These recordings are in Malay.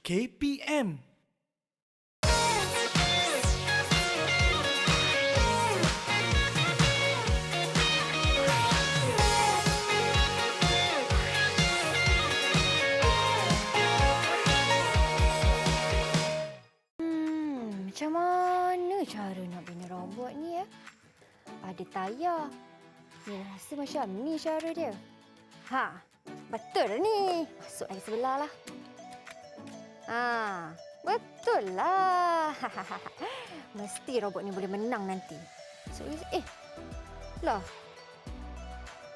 KPM. Macam mana cara nak bina robot ni ya? Ada tayar. Ni rasa macam ni cara dia. Ha, betul ni. Masuk lagi sebelah lah. Ha, betul lah. Mesti robot ni boleh menang nanti. So, lah.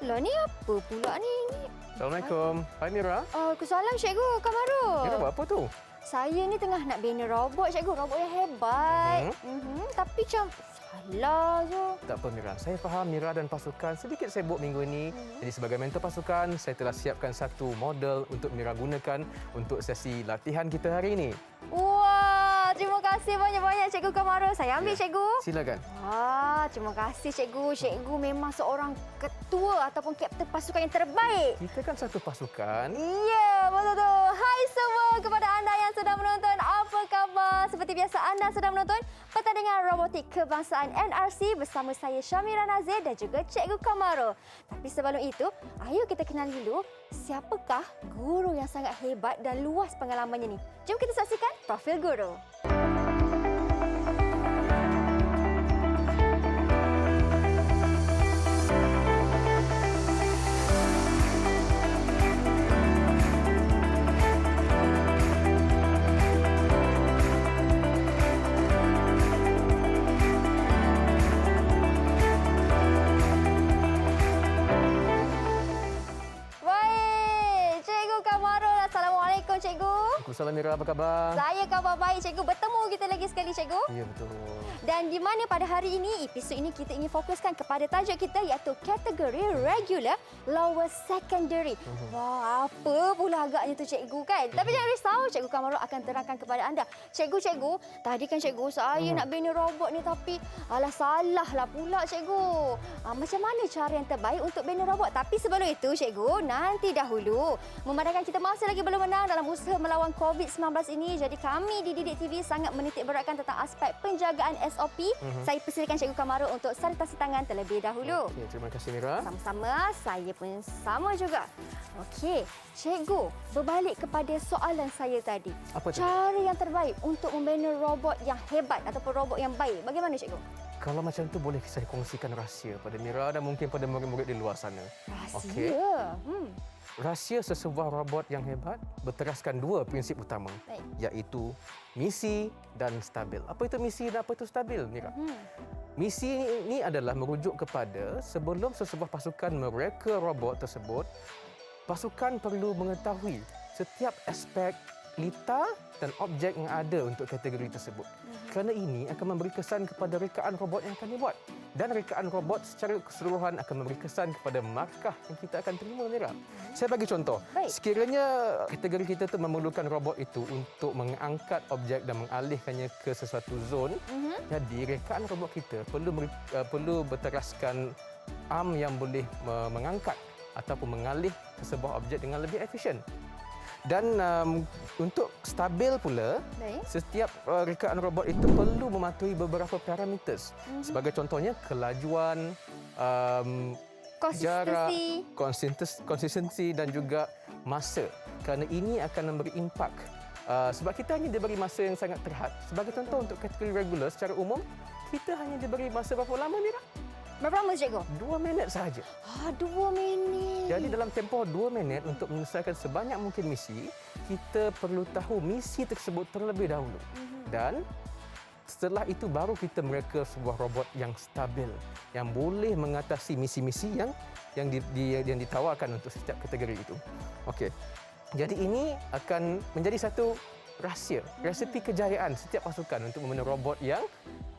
Lah ni apa pula ni? Assalamualaikum. Hai Mira. Waalaikumsalam Cikgu Kamarul. Mira buat apa tu? Saya ni tengah nak bina robot, Cikgu. Robot yang hebat. Tapi macam salah je. Tak apa Mira, saya faham Mira dan pasukan sedikit sibuk minggu ini. Jadi sebagai mentor pasukan, saya telah siapkan satu model untuk Mira gunakan untuk sesi latihan kita hari ini. Wah, terima kasih banyak-banyak Cikgu Kamarul. Saya ambil, Cikgu. Silakan. Wah, terima kasih Cikgu. Cikgu memang seorang ketua ataupun kapten pasukan yang terbaik. Kita kan satu pasukan. Ya, betul tu. Hai semua kepada anda yang sedang menonton. Apa khabar? Seperti biasa anda sedang menonton pertandingan robotik kebangsaan NRC bersama saya Syamira Nazir dan juga Cikgu Kamarul. Tapi sebelum itu, ayo kita kenal dulu siapakah guru yang sangat hebat dan luas pengalamannya ni. Jom kita saksikan profil guru. Assalamualaikum Mira, apa khabar? Saya khabar baik, Cikgu. Bertemu kita lagi sekali, Cikgu. Ya, betul. Dan di mana pada hari ini, episod ini kita ingin fokuskan kepada tajuk kita iaitu kategori regular lower secondary. Wah, apa pula agaknya tu, Cikgu kan? Tapi jangan risau, Cikgu Kamarul akan terangkan kepada anda. Cikgu, tadi kan Cikgu saya nak bina robot ni tapi salah lah pula, Cikgu. Macam mana cara yang terbaik untuk bina robot? Tapi sebelum itu, Cikgu, nanti dahulu memandangkan kita masih lagi belum menang dalam usaha melawan COVID-19 ini, jadi kami di Didik TV sangat menitik beratkan tentang aspek penjagaan SOP. Saya persilakan Cikgu Kamarul untuk sanitasi tangan terlebih dahulu. Okey, terima kasih Mira. Sama-sama, saya pun sama juga. Okey, Cikgu, berbalik kepada soalan saya tadi. Apa tu? Cara yang terbaik untuk membina robot yang hebat ataupun robot yang baik, bagaimana Cikgu? Kalau macam tu boleh saya kongsikan rahsia pada Mira dan mungkin pada murid-murid di luar sana. Rahsia? Okey. Rahsia sesebuah robot yang hebat berteraskan dua prinsip utama, iaitu misi dan stabil. Apa itu misi dan apa itu stabil, Mira? Misi ini adalah merujuk kepada sebelum sesebuah pasukan mereka robot tersebut, pasukan perlu mengetahui setiap aspek lita dan objek yang ada untuk kategori tersebut. Kerana ini akan memberi kesan kepada rekaan robot yang akan dibuat. Dan rekaan robot secara keseluruhan akan memberi kesan kepada markah yang kita akan terima, Mira. Saya bagi contoh. Sekiranya kategori kita tu memerlukan robot itu untuk mengangkat objek dan mengalihkannya ke sesuatu zon, jadi rekaan robot kita perlu berteraskan arm yang boleh mengangkat ataupun mengalih ke sebuah objek dengan lebih efisien. Dan untuk stabil pula, setiap rekaan robot itu perlu mematuhi beberapa parameters. Sebagai contohnya, kelajuan, jarak, konsistensi dan juga masa. Kerana ini akan memberi impak. Sebab kita hanya diberi masa yang sangat terhad. Sebagai contoh, untuk kategori regular secara umum, kita hanya diberi masa berapa lama, Mira? Berapa lama, Cikgu? 2 minit sahaja. 2 minit. Jadi dalam tempoh 2 minit untuk menyelesaikan sebanyak mungkin misi, kita perlu tahu misi tersebut terlebih dahulu. Dan setelah itu baru kita mereka sebuah robot yang stabil, yang boleh mengatasi misi-misi yang ditawarkan untuk setiap kategori itu. Okey. Jadi ini akan menjadi satu rahsia, resepi kejayaan setiap pasukan untuk membina robot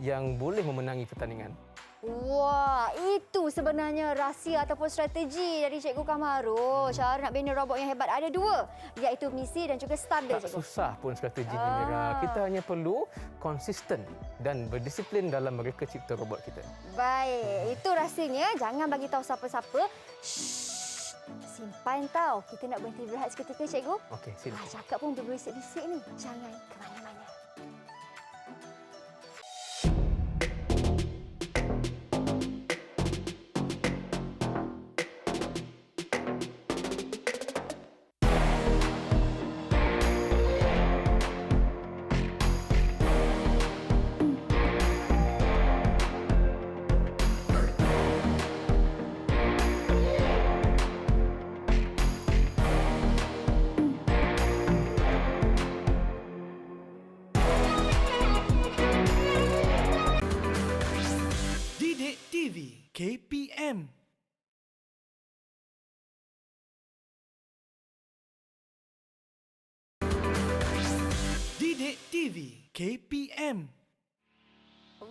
yang boleh memenangi pertandingan. Wah, itu sebenarnya rahsia ataupun strategi dari Cikgu Kamarul. Cara nak bina robot yang hebat ada dua, iaitu misi dan juga stabil, Tak Cikgu. susah pun strategi ni, Mira. Kita hanya perlu konsisten dan berdisiplin dalam mereka cipta robot kita. Baik, itu rahsianya. Jangan bagi tahu siapa-siapa. Shh. simpan tau. Kita nak berhenti berehat seketika, cikgu. Okey, sila. Cakap pun berbisik-bisik ni. Jangan ke mana-mana. Didik TV KPM. Didik TV KPM.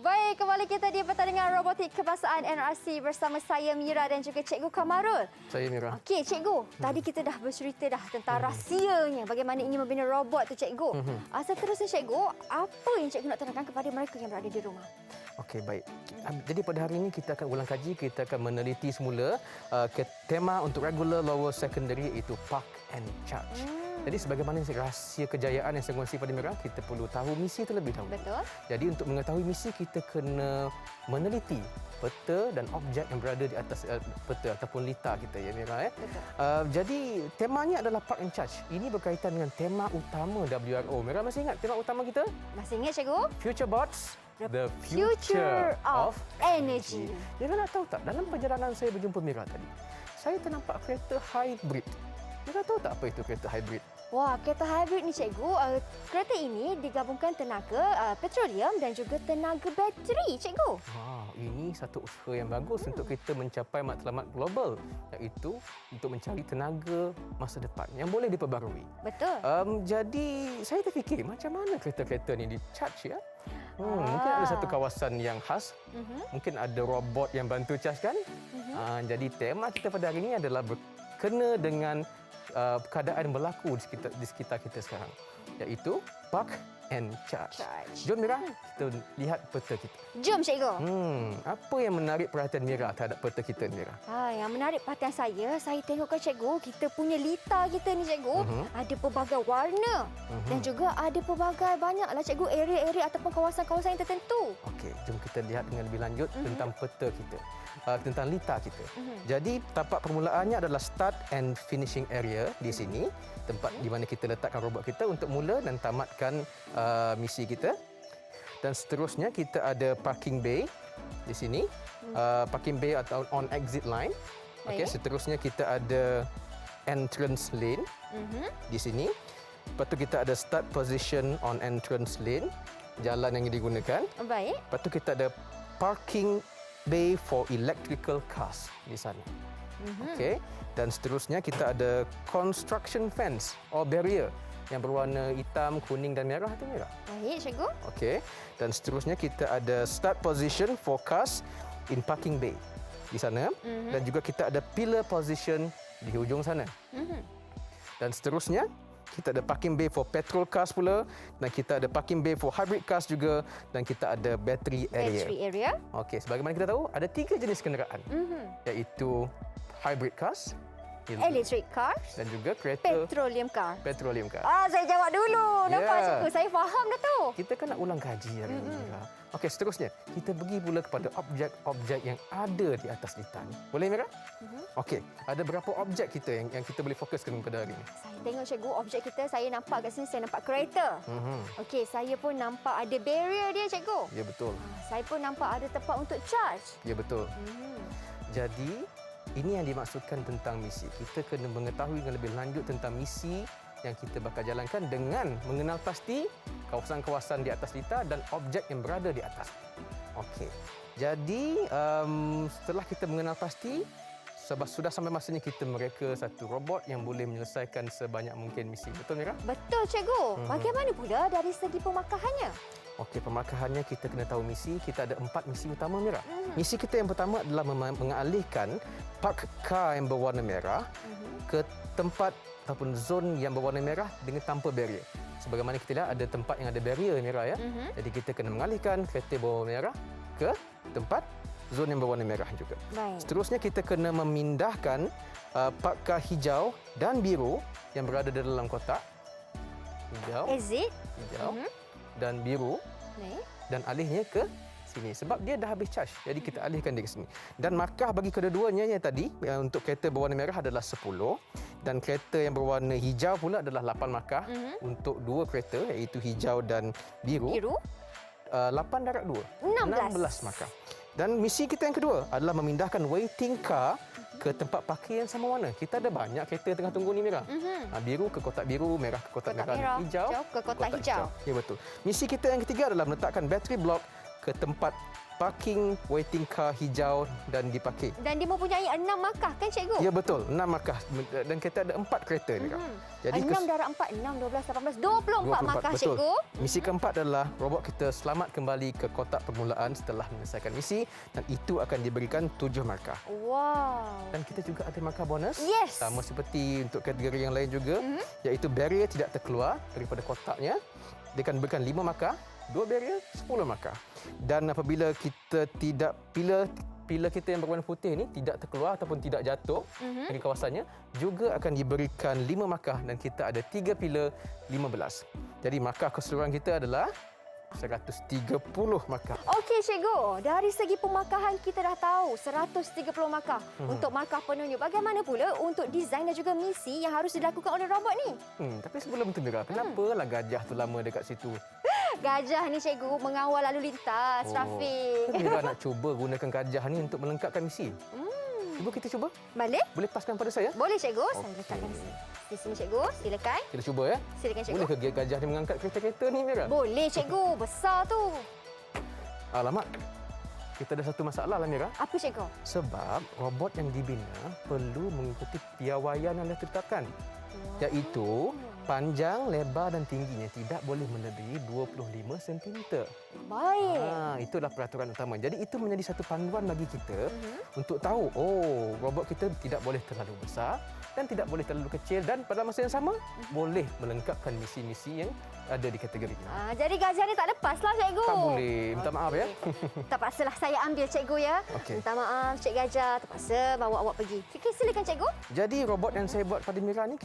Baik, kembali kita di pertandingan robotik kebangsaan NRC bersama saya Mira dan juga Cikgu Kamarul. Saya Mira. Okey, Cikgu. Tadi kita dah bercerita tentang rahsianya bagaimana ingin membina robot tu, Cikgu. Seterusnya, Cikgu, apa yang Cikgu nak terangkan kepada mereka yang berada di rumah? Okey, baik. Jadi pada hari ini kita akan ulang kaji, kita akan meneliti semula tema untuk regular lower secondary iaitu park and charge. Jadi sebagaimana rahsia kejayaan yang saya kongsi pada Mira, kita perlu tahu misi terlebih dahulu. Betul. Jadi untuk mengetahui misi, kita kena meneliti peta dan objek yang berada di atas peta ataupun lita kita, ya Mira. Betul. Jadi temanya adalah park and charge. Ini berkaitan dengan tema utama WRO. Mira masih ingat tema utama kita? Masih ingat, Cikgu? Future Bots, the Future of Energy. Mira nak tahu tak, dalam perjalanan saya berjumpa Mira tadi, saya ternampak kereta hybrid. Mira tahu tak apa itu kereta hybrid? Wah, kereta hybrid ni, Cikgu, kereta ini digabungkan tenaga petroleum dan juga tenaga bateri, Cikgu. Wah, ini satu usaha yang bagus untuk kita mencapai matlamat global, iaitu untuk mencari tenaga masa depan yang boleh diperbarui. Betul. Jadi saya terfikir macam mana kereta-kereta ni di-charge, ya? Mungkin ada satu kawasan yang khas, mungkin ada robot yang bantu charge kan? Jadi tema kita pada hari ini adalah berkena dengan keadaan yang berlaku di sekitar kita sekarang, iaitu park and charge. Jom Mira, kita lihat peta kita. Jom, Cikgu. Apa yang menarik perhatian Mira terhadap peta kita, Mira? Yang menarik perhatian saya tengokkan, Cikgu, kita punya lita kita ni, Cikgu, ada pelbagai warna dan juga ada pelbagai banyaklah, Cikgu, area-area ataupun kawasan-kawasan yang tertentu. Okey, jom kita lihat dengan lebih lanjut tentang peta kita. Tentang lita kita. Jadi tapak permulaannya adalah start and finishing area di sini, tempat di mana kita letakkan robot kita untuk mula dan tamatkan misi kita. Dan seterusnya kita ada parking bay di sini, parking bay atau on exit line. Okey, seterusnya kita ada entrance lane di sini. Lepas tu kita ada start position on entrance lane, jalan yang digunakan. Baik. Lepas tu kita ada parking bay for electrical cars di sana. Okey, dan seterusnya kita ada construction fence or barrier yang berwarna hitam, kuning dan merah tu, Mira. Baik, Cikgu. Okey, dan seterusnya kita ada start position for cars in parking bay di sana, dan juga kita ada pillar position di hujung sana. Dan seterusnya kita ada parking bay for petrol cars pula, dan kita ada parking bay for hybrid cars juga, dan kita ada battery area. Battery area. Okey, sebagaimana kita tahu, ada 3 jenis kenderaan, iaitu hybrid cars, Electric cars dan juga kereta petroleum car. petroleum car. Saya jawab dulu. Nampak, Ya. Cikgu? Saya faham dah tu. Kita kan nak ulang kaji hari ini. Mira. Okey, seterusnya kita pergi pula kepada objek-objek yang ada di atas lita ni. Boleh, Mira? Okey, ada berapa objek kita yang kita boleh fokuskan pada hari ini? Saya tengok, Cikgu, objek kita, saya nampak kat sini, saya nampak kereta. Okey, saya pun nampak ada barrier dia, Cikgu. Ya, betul. Saya pun nampak ada tempat untuk charge. Ya, betul. Jadi, ini yang dimaksudkan tentang misi. Kita kena mengetahui dengan lebih lanjut tentang misi yang kita bakal jalankan dengan mengenal pasti kawasan-kawasan di atas lita dan objek yang berada di atas. Okey. Jadi, setelah kita mengenal pasti, sudah sampai masanya kita mereka satu robot yang boleh menyelesaikan sebanyak mungkin misi. Betul, Mira? Betul, Cikgu. Bagaimana pula dari segi pemakahannya? Okey, pemakahannya kita kena tahu misi. Kita ada 4 misi utama, Mira. Misi kita yang pertama adalah mengalihkan park car yang berwarna merah ke tempat ataupun zon yang berwarna merah dengan tanpa barrier. Sebagaimana kita lihat ada tempat yang ada barrier, Mira, ya. Jadi kita kena mengalihkan kereta berwarna merah ke tempat zon yang berwarna merah juga. Baik. Seterusnya kita kena memindahkan pagar hijau dan biru yang berada di dalam kotak. Hijau, Exit. hijau dan biru Baik. dan alihnya ke sini sebab dia dah habis charge. Jadi kita alihkan dia ke sini. Dan markah bagi kedua-duanya yang tadi untuk kereta berwarna merah adalah 10 dan kereta yang berwarna hijau pula adalah 8 markah untuk dua kereta iaitu hijau dan biru. Biru. 8 darab 2. 16 markah. Dan misi kita yang kedua adalah memindahkan waiting car ke tempat parkir yang sama warna. Kita ada banyak kereta tengah tunggu ni, Mira. Biru ke kotak biru, merah ke kotak, Kotak merah, hijau ke kotak hijau. Ya, betul. Misi kita yang ketiga adalah meletakkan bateri blok ke tempat parking waiting car hijau dan diparkir. Dan dia mempunyai 6 markah kan cikgu? Ya, betul. 6 markah dan kita ada 4 kereta ni, Kak. Jadi 6 darab 4, 6, 12, 18, 24 markah betul. cikgu. Misi keempat adalah robot kita selamat kembali ke kotak permulaan setelah menyelesaikan misi dan itu akan diberikan 7 markah. Wow. Dan kita juga ada markah bonus. Yes. Sama seperti untuk kategori yang lain juga, iaitu barrier tidak terkeluar daripada kotaknya. Dia akan berikan 5 markah, 2 barrier, 10 markah. Dan apabila kita tidak pilar kita yang berwarna putih ni tidak terkeluar ataupun tidak jatuh dari kawasannya, juga akan diberikan 5 markah dan kita ada 3 pilar 15. Jadi markah keseluruhan kita adalah 130 markah. Okey cikgu, dari segi pemarkahan kita dah tahu 130 markah untuk markah penunjuk. Bagaimana pula untuk desain dan juga misi yang harus dilakukan oleh robot ni? Tapi sebelum itu, Mira, kenapalah gajah tu lama dekat situ? Gajah ni cikgu mengawal lalu lintas, trafik. Mira nak cuba gunakan gajah ni untuk melengkapkan misi. Cuba kita cuba. Balik? Boleh paskan pada saya? Boleh cikgu, saya letakkan di sini. Di sini cikgu, silakan. Kita cuba ya. Silakan cikgu. Boleh ke gajah ni mengangkat kereta-kereta ni, Mira? Boleh cikgu, besar tu. Alamak. Kita ada satu masalah lah, Mira. Apa cikgu? Sebab robot yang dibina perlu mengikuti piawaian yang dah ditetapkan. Iaitu panjang, lebar dan tingginya tidak boleh melebihi 25 cm. Baik. Itulah peraturan utama. Jadi itu menjadi satu panduan bagi kita untuk tahu, robot kita tidak boleh terlalu besar dan tidak boleh terlalu kecil dan pada masa yang sama boleh melengkapkan misi-misi yang ada di kategorinya. Jadi gajah ni tak lepaslah cikgu. Tak boleh. Minta maaf ya. Terpaksalah saya ambil cikgu ya. Okey. Minta maaf Cik Gajah, terpaksa bawa awak pergi. Okey, silakan cikgu. Jadi robot yang saya buat pada Mira ni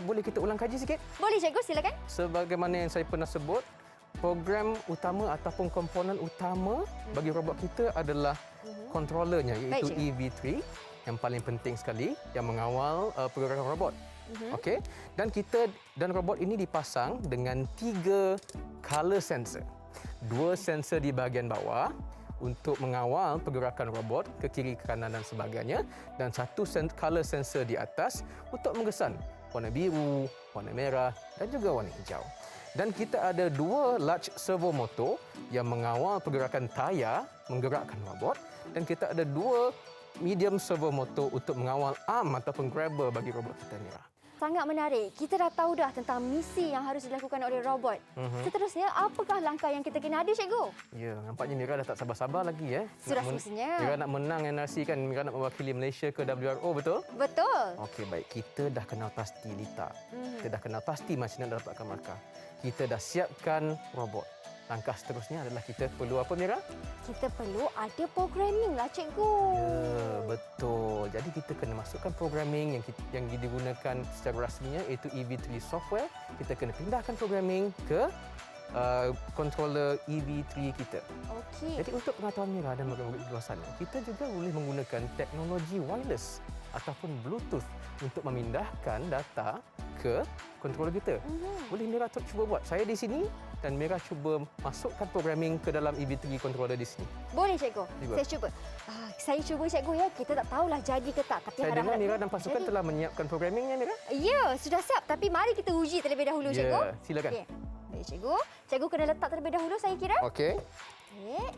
boleh kita ulang kaji sikit? Boleh cikgu, silakan. Sebagaimana yang saya pernah sebut, program utama ataupun komponen utama bagi robot kita adalah controllernya iaitu Baik, EV3 yang paling penting sekali yang mengawal pergerakan robot. Okey, dan robot ini dipasang dengan 3 color sensor. 2 sensor di bahagian bawah untuk mengawal pergerakan robot ke kiri, ke kanan dan sebagainya dan 1 color sensor di atas untuk mengesan warna biru, warna merah dan juga warna hijau. Dan kita ada 2 large servo motor yang mengawal pergerakan tayar menggerakkan robot dan kita ada 2 medium servo motor untuk mengawal arm ataupun grabber bagi robot kita ni. Sangat menarik. Kita dah tahu dah tentang misi yang harus dilakukan oleh robot. Seterusnya, apakah langkah yang kita kena ada, cikgu? Ya, nampaknya Mira dah tak sabar-sabar lagi ya. Sudah semestinya. Mira nak menang NRC kan, Mira nak mewakili Malaysia ke WRO, betul? Betul. Okey, baik. Kita dah kenal pasti Lita. Kita dah kenal pasti macam mana dapatkan markah. Kita dah siapkan robot. Langkah seterusnya adalah kita perlu apa, Mira? Kita perlu ada programming lah, cikgu. Ya, betul. Jadi kita kena masukkan programming yang digunakan secara rasminya iaitu EV3 software. Kita kena pindahkan programming ke controller EV3 kita. Okey. Jadi untuk pengetahuan Mira dan murid-murid di luar sana, kita juga boleh menggunakan teknologi wireless ataupun Bluetooth untuk memindahkan data ke controller kita. Boleh Mira cuba buat. Saya di sini dan Mira cuba masukkan programming ke dalam EV3 controller di sini. Boleh, cikgu. Cuba. Saya cuba. Saya cuba, cikgu ya. Kita tak tahulah jadi ke tak. Tapi Saya dengar harap-harap Mira dan pasukan jadi. telah menyiapkan programmingnya, Mira. Ya, sudah siap. Tapi mari kita uji terlebih dahulu, cikgu. Ya, silakan. Okey. Baik, cikgu. Cikgu kena letak terlebih dahulu, saya kira. Okey. Okey.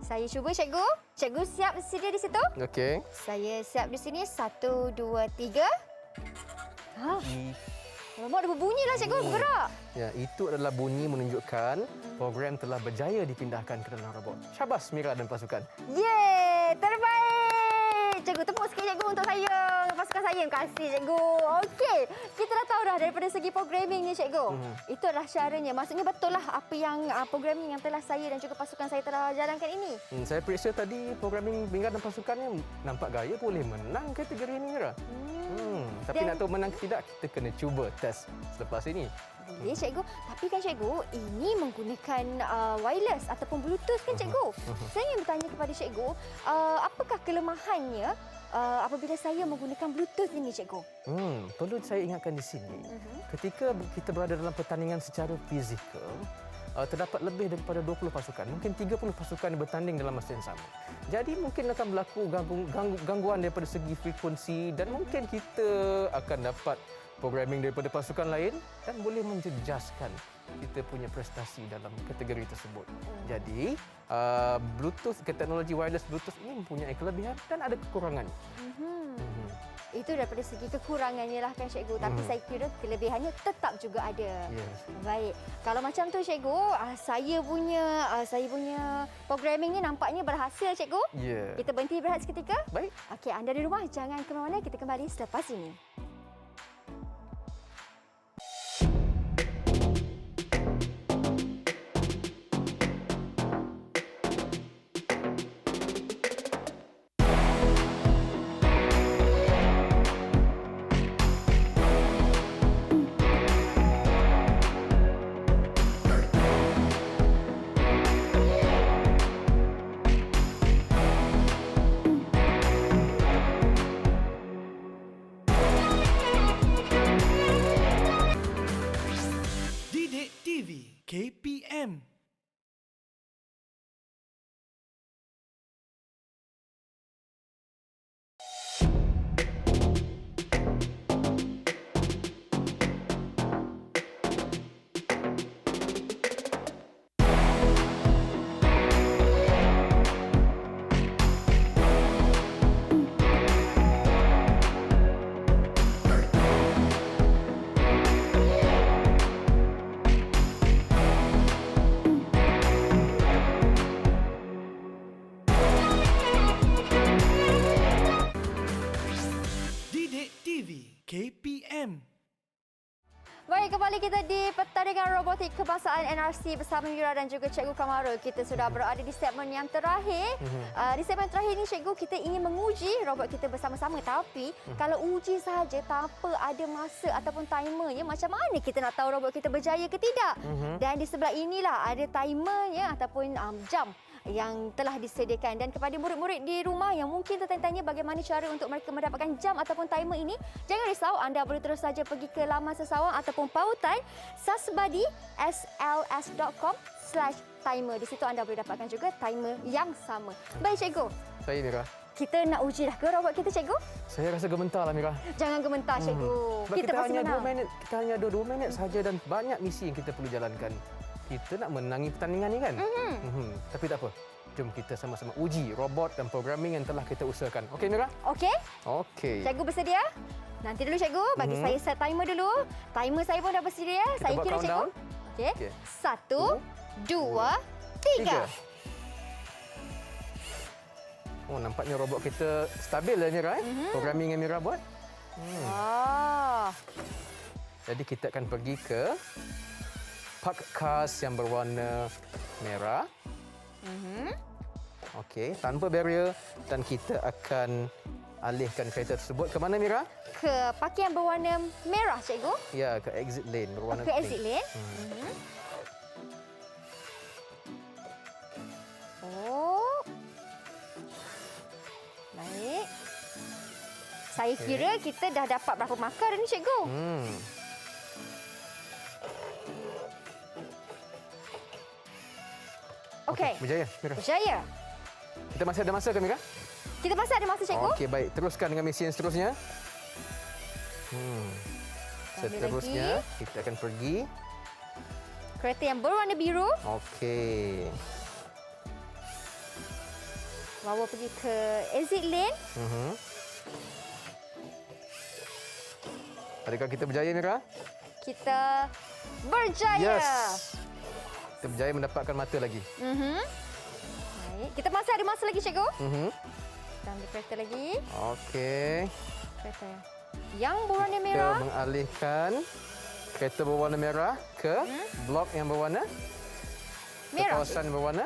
Saya cuba, cikgu. Cikgu siap sedia di situ? Okey. Saya siap di sini. 1, 2, 3. Alamak, dah berbunyi lah, cikgu. Bergerak. Ya, itu adalah bunyi menunjukkan program telah berjaya dipindahkan ke dalam robot. Syabas Mira dan pasukan. Yeay, terbaik. Cikgu, tepuk sikit cikgu untuk saya. Pasukan bukan saya yang kasih, cikgu. Okey, kita dah tahu dah daripada segi programming ni, cikgu. Itu adalah caranya. Maksudnya betul lah apa yang programming yang telah saya dan juga pasukan saya telah jalankan ini. Saya periksa tadi programming Mira dan pasukannya nampak gaya boleh menang kategori ini, Mira. Tapi nak tahu menang ke tidak, kita kena cuba test selepas ini. Boleh, cikgu. Tapi kan, cikgu, ini menggunakan wireless ataupun Bluetooth kan, cikgu? Saya ingin bertanya kepada cikgu, apakah kelemahannya apabila saya menggunakan Bluetooth ini, cikgu? Perlu saya ingatkan di sini, ketika kita berada dalam pertandingan secara fizikal, terdapat lebih daripada 20 pasukan, mungkin 30 pasukan yang bertanding dalam masa yang sama. Jadi mungkin akan berlaku gangguan daripada segi frekuensi dan mungkin kita akan dapat programming daripada pasukan lain dan boleh menjejaskan kita punya prestasi dalam kategori tersebut. Jadi, Bluetooth, teknologi wireless Bluetooth ini mempunyai kelebihan dan ada kekurangannya. Itu daripada segi kekurangannya lah kan, cikgu. Tapi saya kira kelebihannya tetap juga ada. Yes. Baik. Kalau macam tu, cikgu, saya punya programming ni nampaknya berhasil, cikgu. Ya. Kita berhenti berehat seketika. Baik. Okey, anda di rumah jangan ke mana-mana. Kita kembali selepas ini. Didik TV KPM. Didik TV KPM. Baik, kembali kita di pertandingan robotik kebangsaan NRC bersama Mira dan juga Cikgu Kamarul. Kita sudah berada di segmen yang terakhir. Di segmen terakhir ini, Cikgu, kita ingin menguji robot kita bersama-sama. Tapi kalau uji sahaja tanpa ada masa ataupun timernya, macam mana kita nak tahu robot kita berjaya ke tidak? Dan di sebelah inilah ada timernya ataupun jam yang telah disediakan. Dan kepada murid-murid di rumah yang mungkin tertanya-tanya bagaimana cara untuk mereka mendapatkan jam ataupun timer ini, jangan risau, anda boleh terus saja pergi ke laman sesawang ataupun pautan sasbadi.sls.com/timer. Di situ anda boleh dapatkan juga timer yang sama. Baik, cikgu. Saya, Mira. Kita nak uji dah ke robot kita, cikgu? Saya rasa gementar lah, Mira. Jangan gementar, cikgu. Sebab kita pasti hanya menang. 2 minit. Kita hanya ada 2 minit sahaja dan banyak misi yang kita perlu jalankan. Kita nak menangi pertandingan ni kan? Tapi tak apa. Jom kita sama-sama uji robot dan programming yang telah kita usahakan. Okey, Mira? Okey. Okey. Cikgu bersedia? Nanti dulu, cikgu. Bagi saya set timer dulu. Timer saya pun dah bersedia. Kita Saya buat kira, cikgu. countdown. Okey. Okey. 1, 2, 3. Oh, nampaknya robot kita stabil lah, Mira. Programming yang Mira buat. Wah. Jadi kita akan pergi ke park cars yang berwarna merah. Okey, tanpa barrier, dan kita akan alihkan kereta tersebut ke mana, Mira? Ke pakaian berwarna merah, cikgu. Ya, ke exit lane berwarna Ke pink. exit lane. Oh. Baik. Saya kira kita dah dapat berapa markah dah ni, cikgu? Okey. Berjaya, Mira. Berjaya. Kita masih ada masa ke, Mira? Kita masih ada masa, cikgu? Okey, baik. Teruskan dengan misi yang seterusnya. Seterusnya, kita akan pergi. Kereta yang berwarna biru. Okey. Bawa pergi ke exit lane. Adakah kita berjaya, Mira? Kita berjaya. Yes. Kita berjaya mendapatkan mata lagi. Baik. Kita masih ada masa lagi, cikgu. Kita ambil kereta lagi. Okey. Kereta yang berwarna Kita merah. mengalihkan kereta berwarna merah ke blok yang berwarna ke Merah. kawasan berwarna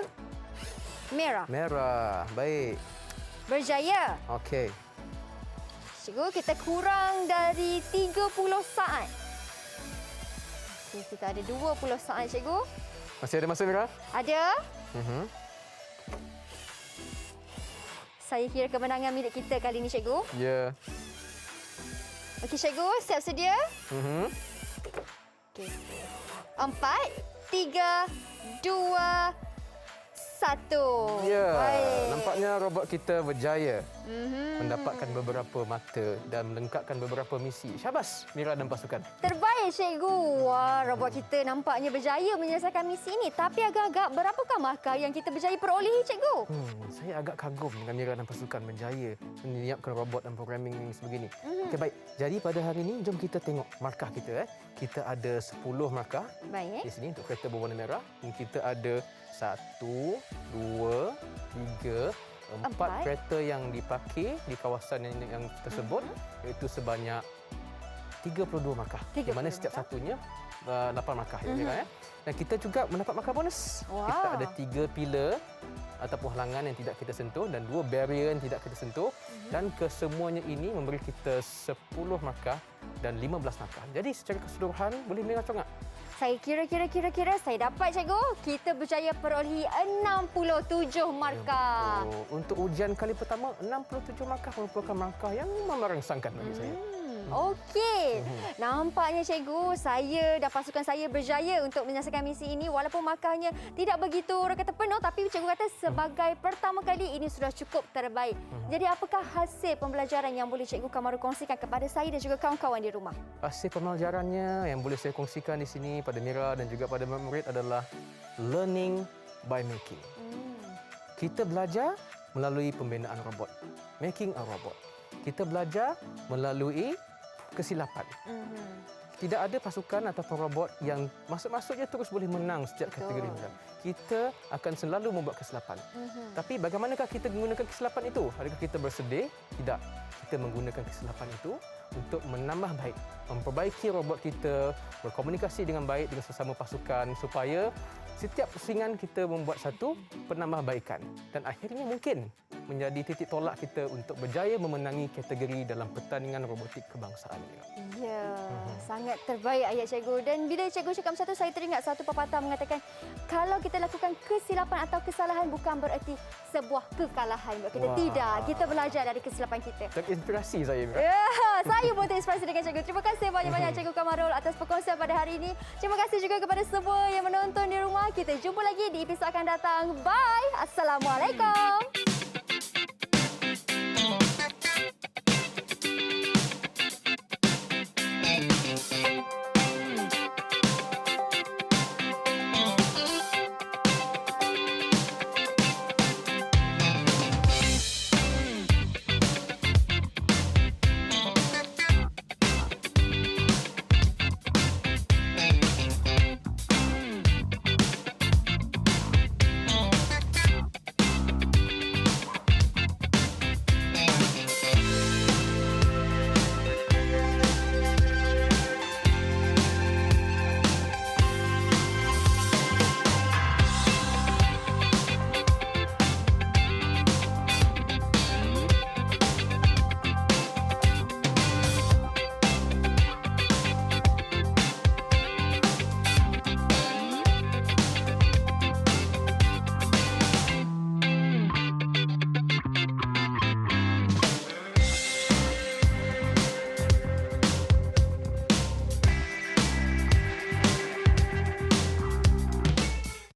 Merah. merah. Baik. Berjaya. Okey. Cikgu, kita kurang dari 30 saat. Okey, kita ada 20 saat, cikgu. Masih ada masa Mira? Ada. Mhm. Saya kira kemenangan milik kita kali ini, cikgu. Ya. Okey, cikgu. Siap sedia? Mhm. Okey. 4, 3, 2, 1. Ya. Baik. Nampaknya robot kita berjaya Mhm. mendapatkan beberapa mata dan melengkapkan beberapa misi. Syabas Mira dan pasukan. Terbaik, cikgu. Wah, robot kita nampaknya berjaya menyelesaikan misi ini. Tapi agak-agak berapakah markah yang kita berjaya perolehi, cikgu? Saya agak kagum dengan Mira dan pasukan berjaya menyiapkan robot dan programming yang sebegini. Okey, baik. Jadi pada hari ini jom kita tengok markah kita. Kita ada 10 markah Baik. di sini untuk kereta berwarna merah. Dan kita ada 1, 2, 3, 4 Empat. kereta yang dipakai di kawasan yang tersebut, iaitu sebanyak 32 markah. Di 32 mana setiap markah. satunya 8 markah. Ya. Dan kita juga mendapat markah bonus. Wah. Kita ada 3 pilar ataupun halangan yang tidak kita sentuh dan 2 barrier yang tidak kita sentuh. Dan kesemuanya ini memberi kita 10 markah dan 15 markah. Jadi secara keseluruhan boleh Mira congak. Saya kira saya dapat, cikgu. Kita berjaya perolehi 67 markah. Untuk ujian kali pertama, 67 markah merupakan markah yang memang merangsangkan bagi saya. Okey. Nampaknya, cikgu, saya dan pasukan saya berjaya untuk menyelesaikan misi ini. Walaupun markahnya tidak begitu orang kata penuh, tapi cikgu kata sebagai pertama kali ini sudah cukup terbaik. Jadi apakah hasil pembelajaran yang boleh cikgu Kamaru kongsikan kepada saya dan juga kawan-kawan di rumah? Hasil pembelajarannya yang boleh saya kongsikan di sini pada Mira dan juga pada murid adalah learning by making. Kita belajar melalui pembinaan robot, making a robot. Kita belajar melalui kesilapan. Tidak ada pasukan ataupun robot yang masuk-masuk je terus boleh menang setiap kategori Mira. Kita akan selalu membuat kesilapan. Tapi bagaimanakah kita menggunakan kesilapan itu? Adakah kita bersedih? Tidak. Kita menggunakan kesilapan itu untuk menambah baik, memperbaiki robot kita, berkomunikasi dengan baik dengan sesama pasukan supaya setiap pusingan kita membuat satu penambahbaikan dan akhirnya mungkin menjadi titik tolak kita untuk berjaya memenangi kategori dalam pertandingan robotik kebangsaan. Ya, sangat terbaik ayat cikgu. Dan bila cikgu cakap satu, saya teringat satu pepatah mengatakan kalau kita lakukan kesilapan atau kesalahan bukan bererti sebuah kekalahan buat kita. Wah. Tidak, kita belajar dari kesilapan kita. Terinspirasi saya, Mira. Ya, saya pun terinspirasi dengan cikgu. Terima kasih banyak-banyak cikgu Kamarul atas perkongsian pada hari ini. Terima kasih juga kepada semua yang menonton di rumah. Kita jumpa lagi di episod akan datang. Bye. Assalamualaikum.